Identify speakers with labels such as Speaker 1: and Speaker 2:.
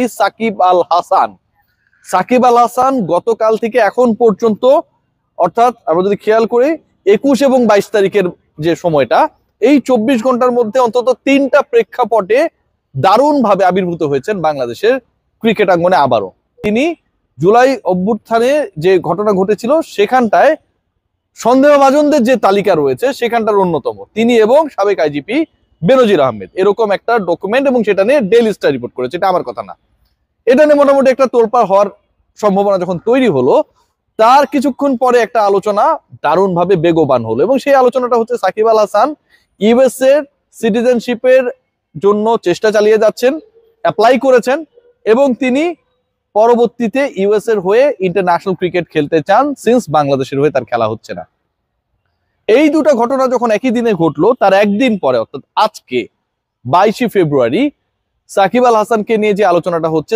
Speaker 1: সাকিব আল হাসান। সাকিব আল হাসান গতকাল থেকে এখন পর্যন্ত, অর্থাৎ আমরা যদি খেয়াল করি 21 এবং 22 তারিখের যে সময়টা, এই 24 ঘন্টার মধ্যে অন্তত 3টা প্রেক্ষাপটে দারুণ ভাবে আবির্ভূত হয়েছেন বাংলাদেশের ক্রিকেট আঙ্গনে আবারও। তিনি জুলাই অভ্যুত্থানে যে ঘটনা ঘটেছিল সেখানটায় সন্দেহভাজনদের যে তালিকা রয়েছে সেখানটার অন্যতম তিনি এবং সাবেক আইজিপি বেনজির আহমেদ, এরকম একটা ডকুমেন্ট, এবং সেটা নিয়ে ডেইলি স্টার রিপোর্ট করেছে। এটা আমার কথা না, এটা নিয়ে মোটামুটি একটা তোলপাড় হওয়ার সম্ভাবনা যখন তৈরি হলো, তার কিছুক্ষণ পরে একটা আলোচনা দারুণ ভাবে বেগবান হলো, এবং সেই আলোচনাটা হচ্ছে সাকিব আল হাসান ইউএস এর সিটিজেনশিপের জন্য চেষ্টা চালিয়ে যাচ্ছেন, অ্যাপ্লাই করেছেন, এবং তিনি পরবর্তীতে ইউএস এর হয়ে ইন্টারন্যাশনাল ক্রিকেট খেলতে চান, সিন্স বাংলাদেশের হয়ে তার খেলা হচ্ছে না। এই দুটো ঘটনা যখন একই দিনে ঘটলো, তার একদিন পরে অর্থাৎ আজকে 22 ফেব্রুয়ারি সাকিব আল হাসানকে নিয়ে যে আলোচনাটা হচ্ছে,